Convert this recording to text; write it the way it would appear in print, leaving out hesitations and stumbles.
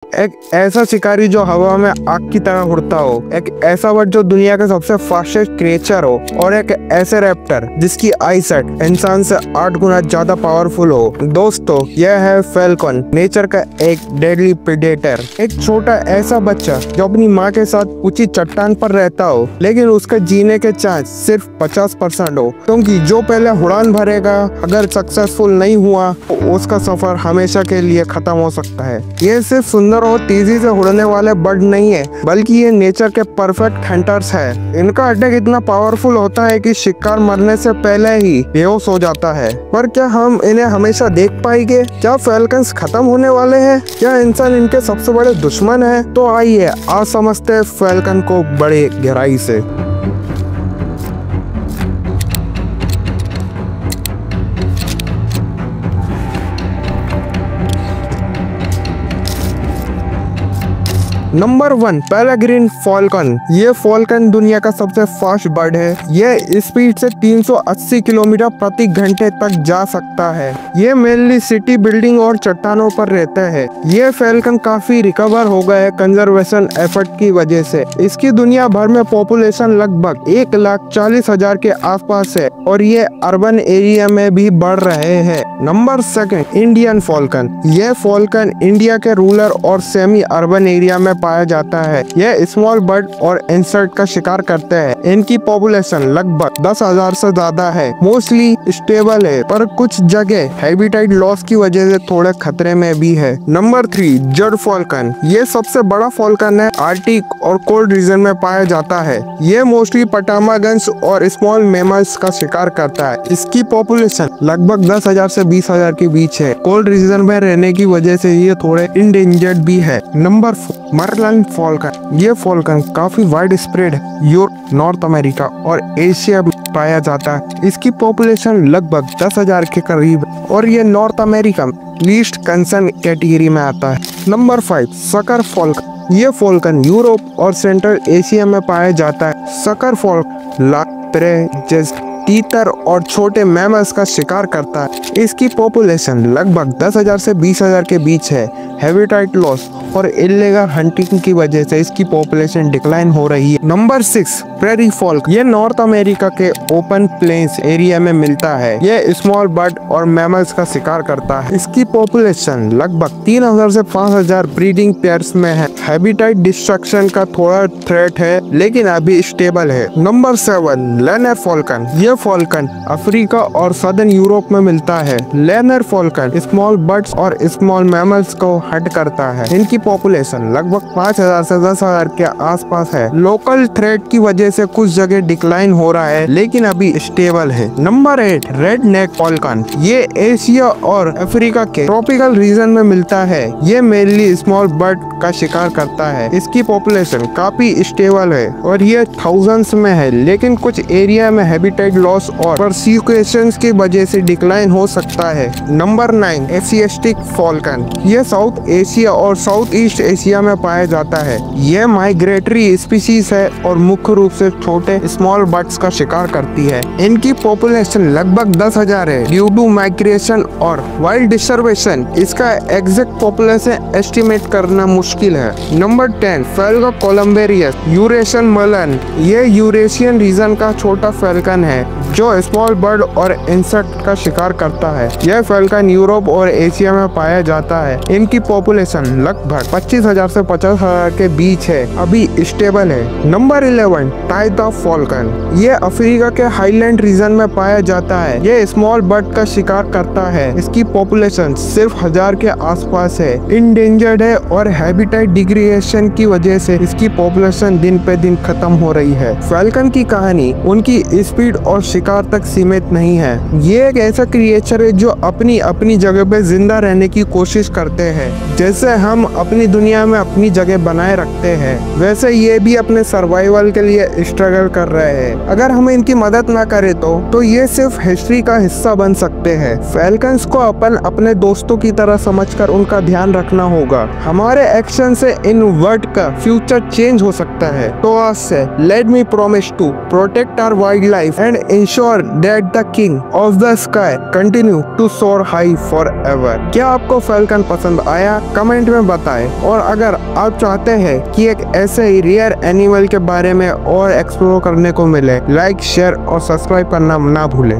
एक ऐसा शिकारी जो हवा में आग की तरह उड़ता हो, एक ऐसा बर्ड जो दुनिया का सबसे फास्टेस्ट क्रिएचर हो, और एक ऐसे रैप्टर जिसकी आईसाइट इंसान से 8 गुना ज्यादा पावरफुल हो। दोस्तों, यह है फैल्कन, नेचर का एक डेडली प्रेडेटर। एक छोटा ऐसा बच्चा जो अपनी माँ के साथ ऊंची चट्टान पर रहता हो, लेकिन उसका जीने के चांस सिर्फ 50% हो, क्योंकि जो पहले उड़ान भरेगा अगर सक्सेसफुल नहीं हुआ तो उसका सफर हमेशा के लिए खत्म हो सकता है। ये सिर्फ सुंदर और तेजी से उड़ने वाले बर्ड नहीं है, बल्कि ये नेचर के परफेक्ट हंटर्स है। इनका अटैक इतना पावरफुल होता है कि शिकार मरने से पहले ही बेहोश हो जाता है। पर क्या हम इन्हें हमेशा देख पाएंगे? क्या फैल्कन्स खत्म होने वाले हैं? क्या इंसान इनके सबसे बड़े दुश्मन है? तो आइए आज समझते हैं फैल्कन को बड़े गहराई से। Number 1, peregrine falcon. ये फॉल्कन दुनिया का सबसे फास्ट बर्ड है। ये स्पीड से 380 किलोमीटर प्रति घंटे तक जा सकता है। ये मेनली सिटी बिल्डिंग और चट्टानों पर रहता है। ये फॉल्कन काफी रिकवर हो गए है कंजर्वेशन एफर्ट की वजह से। इसकी दुनिया भर में पॉपुलेशन लगभग 1,40,000 के आसपास है, और ये अर्बन एरिया में भी बढ़ रहे हैं। Number 2, Indian Falcon. ये फॉल्कन इंडिया के रूरल और सेमी अर्बन एरिया में पाया जाता है। यह स्मॉल बर्ड और इंसेक्ट का शिकार करते हैं। इनकी पॉपुलेशन लगभग 10,000 से ज्यादा है। मोस्टली स्टेबल है, पर कुछ जगह हैबिटेट लॉस की वजह से थोड़े खतरे में भी है। नंबर 3, जड फॉल्कन। ये सबसे बड़ा फॉल्कन है। आर्टिक और कोल्ड रीजन में पाया जाता है। ये मोस्टली पटामागन्स और स्मॉल मैमल्स का शिकार करता है। इसकी पॉपुलेशन लगभग 10,000 से 20,000 के बीच है। कोल्ड रीजन में रहने की वजह से ये थोड़े इंडेंजर्ड भी है। Number 4, merlin falcon. ये फॉल्कन काफी wide spread Europe, North America और एशिया में पाया जाता है। इसकी पॉपुलेशन लगभग 10,000 के करीब, और ये नॉर्थ अमेरिका में लीस्ट कंसर्न कैटेगरी में आता है। Number 5, sucker Falcon. ये फॉल्कन यूरोप और सेंट्रल एशिया में पाया जाता है। सकर फॉल्कन लाप्रे तीतर और छोटे मैमल्स का शिकार करता है। इसकी पॉपुलेशन लगभग 10,000 से 20,000 के बीच है। हैबिटेट लॉस और इल्लीगल हंटिंग की वजह से इसकी पॉपुलेशन डिक्लाइन हो रही है। Number 6, prairie folk. ये नॉर्थ अमेरिका के ओपन प्लेन्स एरिया में मिलता है। ये स्मॉल बर्ड और मैमल्स का शिकार करता है। इसकी पॉपुलेशन लगभग 3,000 से 5,000 ब्रीडिंग पेयर्स में है। हैबिटेट डिस्ट्रक्शन का थोड़ा थ्रेट है, लेकिन अभी स्टेबल है। Number 7, lanner falcon. ये फॉल्कन अफ्रीका और सदर्न यूरोप में मिलता है। लैनर फॉल्कन स्मॉल बर्ड्स और स्मॉल मैमल्स को हंट करता है। इनकी पॉपुलेशन लगभग 5,000 से 10,000 के आसपास है। लोकल थ्रेट की वजह से कुछ जगह डिक्लाइन हो रहा है, लेकिन अभी स्टेबल है। नंबर 8, रेड नेक फॉल्कन। ये एशिया और अफ्रीका के ट्रॉपिकल रीजन में मिलता है। ये मेनली स्मॉल बर्ड का शिकार करता है। इसकी पॉपुलेशन काफी स्टेबल है, और ये थाउजेंड्स में है, लेकिन कुछ एरिया में हैबिटेट लॉस और परसिक्यूशंस की वजह से डिक्लाइन हो सकता है। Number 9, Asiatic Falcon. ये साउथ एशिया और साउथ ईस्ट एशिया में पाया जाता है। यह माइग्रेटरी स्पीशीज है और मुख्य रूप से छोटे स्मॉल बर्ड्स का शिकार करती है। इनकी पॉपुलेशन लगभग 10,000 है। ड्यू टू माइग्रेशन और वाइल्ड डिस्टर्बेशन इसका एग्जैक्ट पॉपुलेशन एस्टिमेट करना मुश्किल है। Number 10, Falco columbarius Eurasian merlin. ये यूरेशियन रीजन का छोटा फैल्कन है जो स्मॉल बर्ड और इंसेक्ट का शिकार करता है। यह फैल्कन यूरोप और एशिया में पाया जाता है। इनकी पॉपुलेशन लगभग 25,000 से 50,000 के बीच है। अभी स्टेबल है। Number 11, Taita falcon. ये अफ्रीका के हाईलैंड रीजन में पाया जाता है। ये स्मॉल बर्ड का शिकार करता है। इसकी पॉपुलेशन सिर्फ 1,000 के आसपास है। इंडेंजर्ड है, और हैबिटेट डिग्रेडेशन की वजह से इसकी पॉपुलेशन दिन पे दिन खत्म हो रही है। फैल्कन की कहानी उनकी स्पीड और शिकार तक सीमित नहीं है। ये एक ऐसा क्रिएचर है जो अपनी अपनी जगह पे जिंदा रहने की कोशिश करते हैं। जैसे हम अपनी दुनिया में अपनी जगह बनाए रखते हैं, वैसे ये भी अपने सर्वाइवल के लिए स्ट्रगल कर रहे हैं। अगर हम इनकी मदद ना करें तो ये सिर्फ हिस्ट्री का हिस्सा बन सकते हैं। फैल्कन्स को अपन अपने दोस्तों की तरह समझकर उनका ध्यान रखना होगा। हमारे एक्शन से इन वर्ल्ड का फ्यूचर चेंज हो सकता है। तो आज से let me promise to protect our wildlife and ensure that the king of the sky continue to soar high forever। क्या आपको फैल्कन पसंद आया? कमेंट में बताएं। और अगर आप चाहते हैं कि एक ऐसे ही रेयर एनिमल के बारे में और एक्सप्लोर करने को मिले, लाइक शेयर और सब्सक्राइब करना ना भूलें।